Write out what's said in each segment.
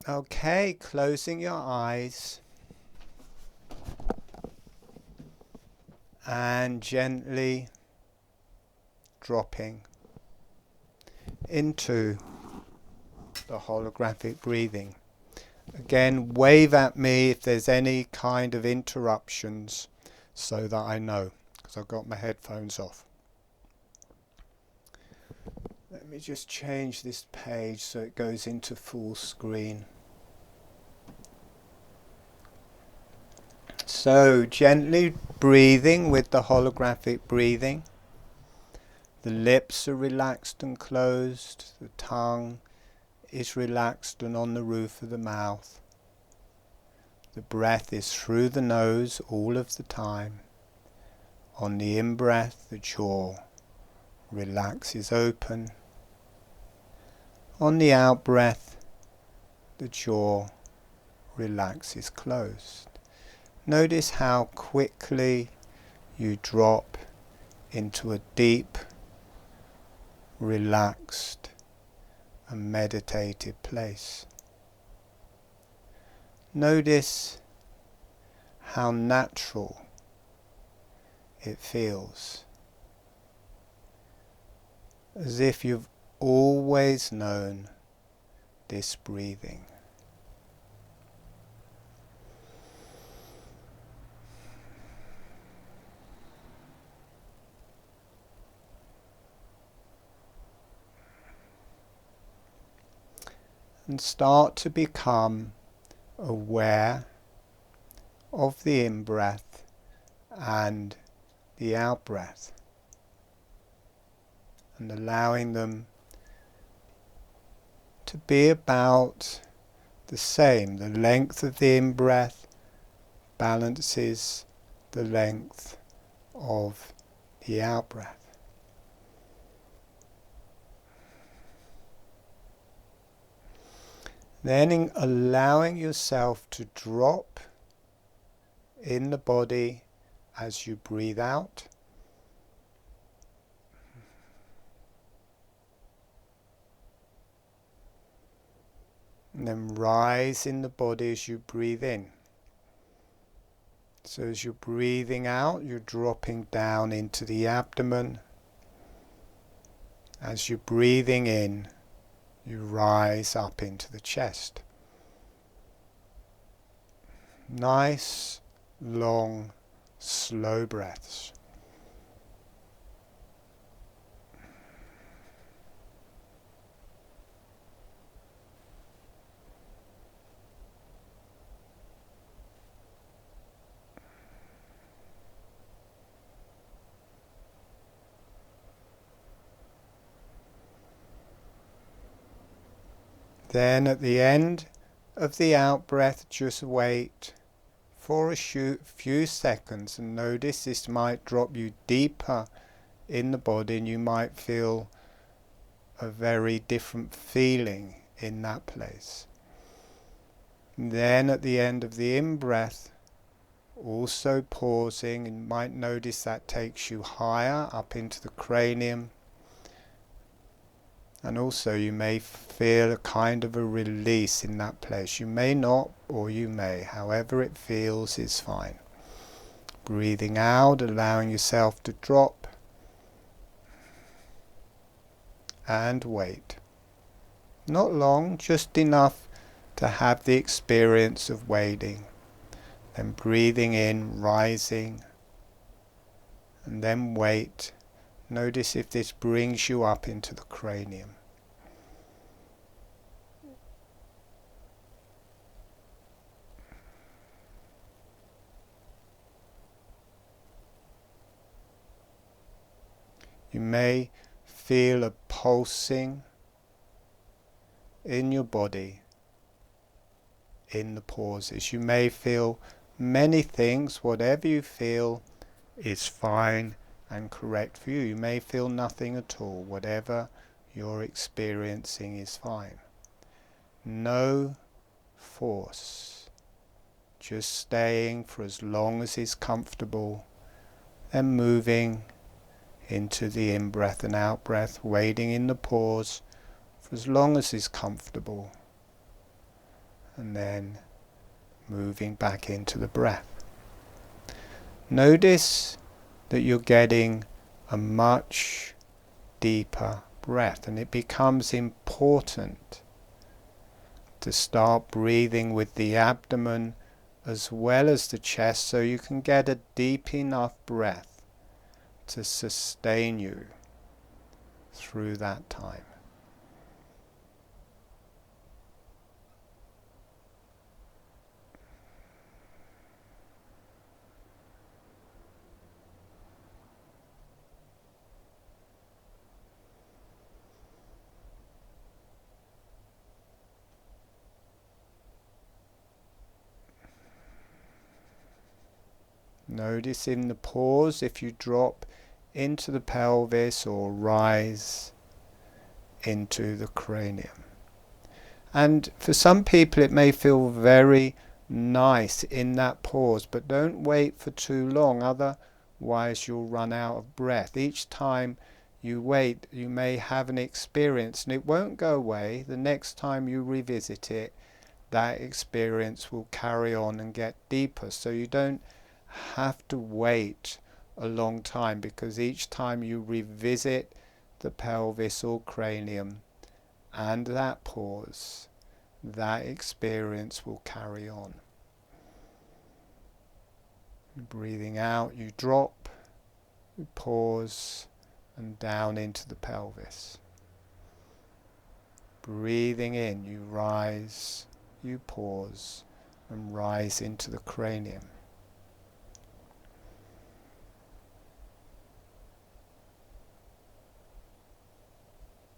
Okay, closing your eyes and gently dropping into the holographic breathing. Again, wave at me if there's any kind of interruptions so that I know, because I've got my headphones off. Let me just change this page so it goes into full screen. So, gently breathing with the holographic breathing. The lips are relaxed and closed. The tongue is relaxed and on the roof of the mouth. The breath is through the nose all of the time. On the in-breath, the jaw relaxes open. On the out-breath, the jaw relaxes closed. Notice how quickly you drop into a deep, relaxed and meditative place. Notice how natural it feels, as if you've always known this breathing. And start to become aware of the in-breath and the out-breath, and allowing them to be about the same. The length of the in-breath balances the length of the out-breath. Then allowing yourself to drop in the body as you breathe out. And then rise in the body as you breathe in. So as you're breathing out, you're dropping down into the abdomen. As you're breathing in, you rise up into the chest. Nice, long, slow breaths. Then at the end of the out-breath, just wait for a few seconds and notice this might drop you deeper in the body and you might feel a very different feeling in that place. And then at the end of the in-breath, also pausing, and you might notice that takes you higher up into the cranium. And also you may feel a kind of a release in that place. You may not, or you may. However it feels is fine. Breathing out, allowing yourself to drop. And wait. Not long, just enough to have the experience of waiting. Then breathing in, rising. And then wait. Notice if this brings you up into the cranium. You may feel a pulsing in your body in the pauses. You may feel many things. Whatever you feel is fine and correct for you. You may feel nothing at all. Whatever you're experiencing is fine. No force. Just staying for as long as is comfortable, then moving into the in-breath and out-breath, waiting in the pause for as long as is comfortable. and then moving back into the breath. Notice that you're getting a much deeper breath, and it becomes important to start breathing with the abdomen as well as the chest, so you can get a deep enough breath to sustain you through that time. Notice in the pause if you drop into the pelvis or rise into the cranium. And for some people it may feel very nice in that pause, but don't wait for too long, otherwise you'll run out of breath. Each time you wait, you may have an experience, and it won't go away. The next time you revisit it, that experience will carry on and get deeper. So you don't have to wait a long time, because each time you revisit the pelvis or cranium and that pause, that experience will carry on. Breathing out, you drop, you pause, and down into the pelvis. Breathing in, you rise, you pause, and rise into the cranium.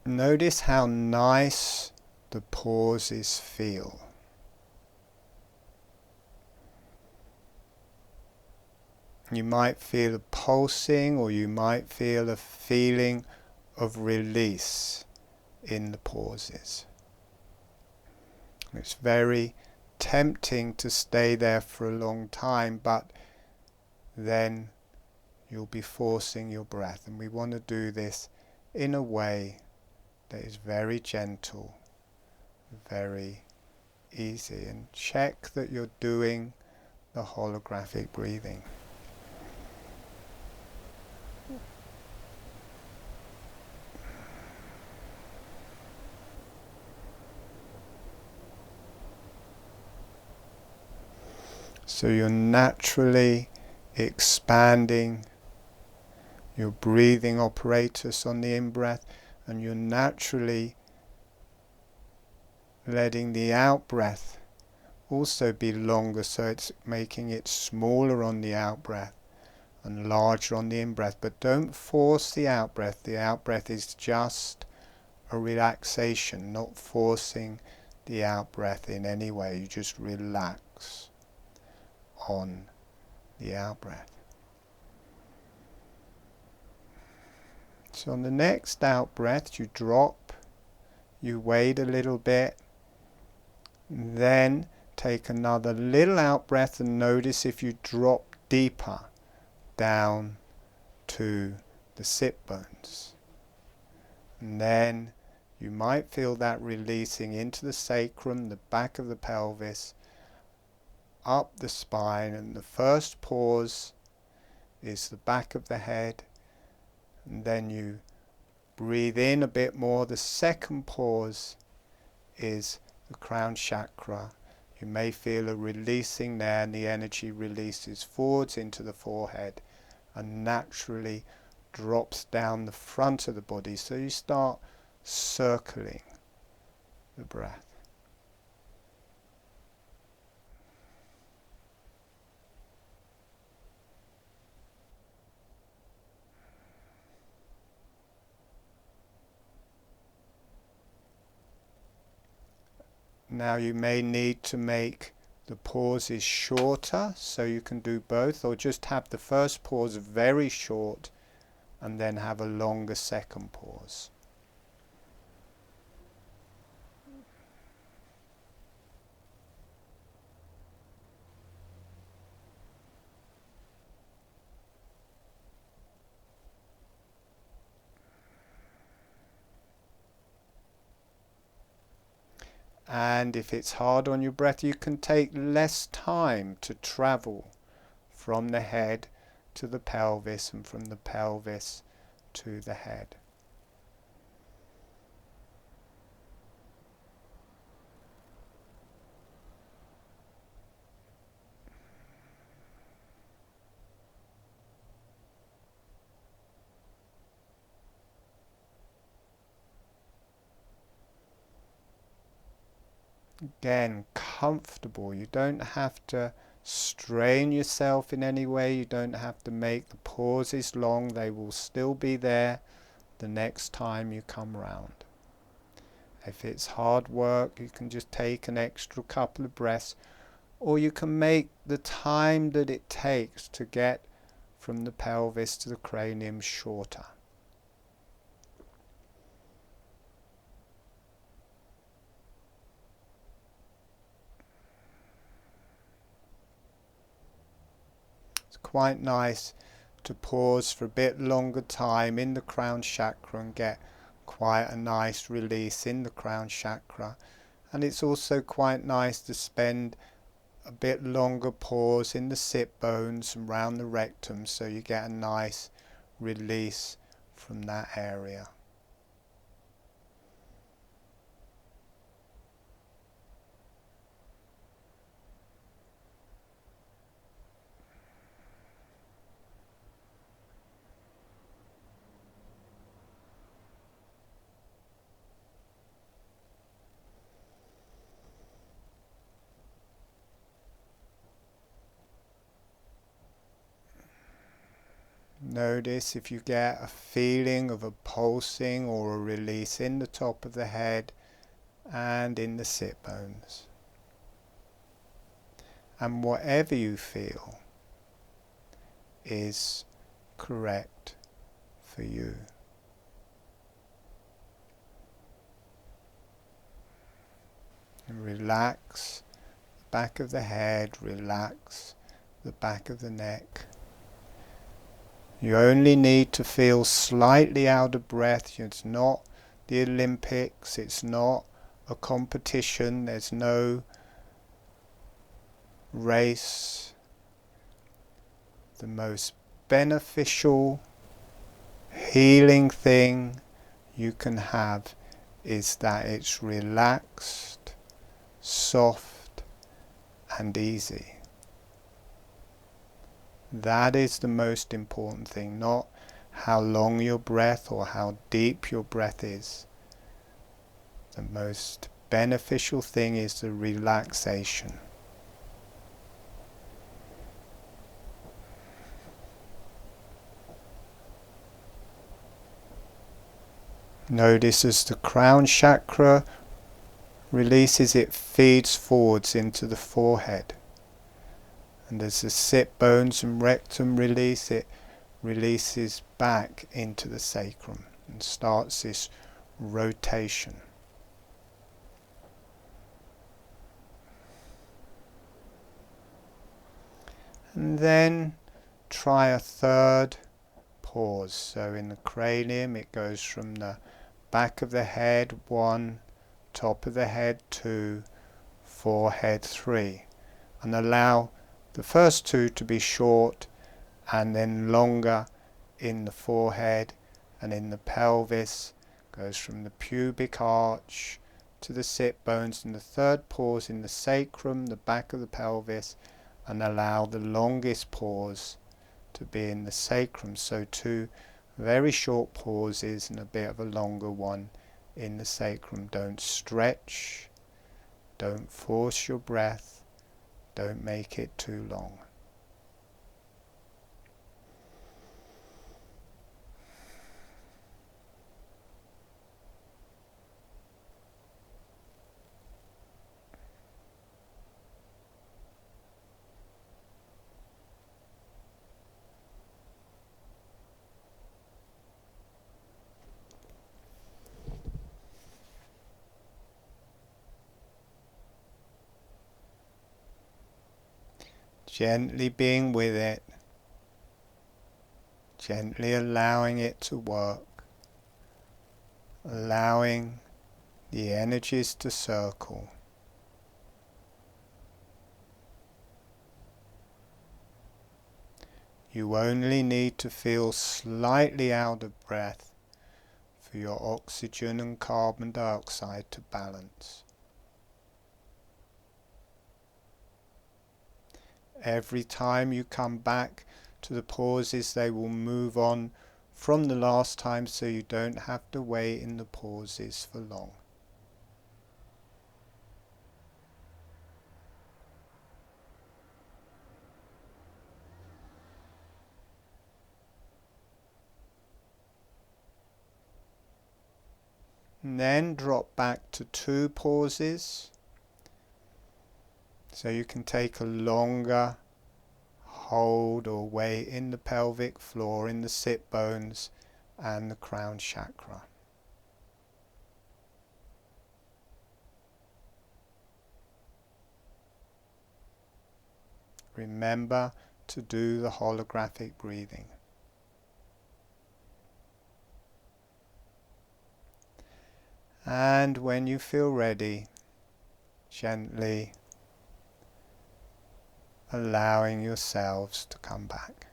Notice how nice the pauses feel. You might feel a pulsing, or you might feel a feeling of release in the pauses. It's very tempting to stay there for a long time, but then you'll be forcing your breath, and we want to do this in a way that is very gentle, very easy, and check that you're doing the holographic breathing. So you're naturally expanding your breathing apparatus on the in-breath, and you're naturally letting the out-breath also be longer, so it's making it smaller on the out-breath and larger on the in-breath. But don't force the out-breath. The out-breath is just a relaxation, not forcing the out-breath in any way. You just relax on the out-breath. So on the next out-breath, you drop, you wait a little bit, then take another little out-breath, and notice if you drop deeper down to the sit bones. And then you might feel that releasing into the sacrum, the back of the pelvis, up the spine, and the first pause is the back of the head, and then you breathe in a bit more. The second pause is the crown chakra. You may feel a releasing there, and the energy releases forwards into the forehead and naturally drops down the front of the body. So you start circling the breath. Now you may need to make the pauses shorter, so you can do both, or just have the first pause very short and then have a longer second pause. And if it's hard on your breath, you can take less time to travel from the head to the pelvis and from the pelvis to the head. Again, comfortable. You don't have to strain yourself in any way. You don't have to make the pauses long. They will still be there the next time you come round. If it's hard work, you can just take an extra couple of breaths, or you can make the time that it takes to get from the pelvis to the cranium shorter. Quite nice to pause for a bit longer time in the crown chakra and get quite a nice release in the crown chakra. And it's also quite nice to spend a bit longer pause in the sit bones and round the rectum, so you get a nice release from that area. Notice if you get a feeling of a pulsing or a release in the top of the head and in the sit bones. And whatever you feel is correct for you. And relax the back of the head, relax the back of the neck. You only need to feel slightly out of breath. It's not the Olympics, it's not a competition, there's no race. The most beneficial, healing thing you can have is that it's relaxed, soft, and easy. That is the most important thing, not how long your breath or how deep your breath is. The most beneficial thing is the relaxation. Notice as the crown chakra releases, it feeds forwards into the forehead. And as the sit bones and rectum release, it releases back into the sacrum and starts this rotation. And then try a third pause. So in the cranium it goes from the back of the head 1, top of the head 2, forehead 3. And allow the first 2 to be short and then longer in the forehead and in the pelvis. Goes from the pubic arch to the sit bones, and the third pause in the sacrum, the back of the pelvis, and allow the longest pause to be in the sacrum. So 2 very short pauses and a bit of a longer one in the sacrum. Don't stretch, don't force your breath, don't make it too long. Gently being with it, gently allowing it to work, allowing the energies to circle. You only need to feel slightly out of breath for your oxygen and carbon dioxide to balance. Every time you come back to the pauses, they will move on from the last time, so you don't have to wait in the pauses for long. And then drop back to 2 pauses, so you can take a longer hold or weight in the pelvic floor, in the sit bones and the crown chakra. Remember to do the holographic breathing. And when you feel ready, gently allowing yourselves to come back.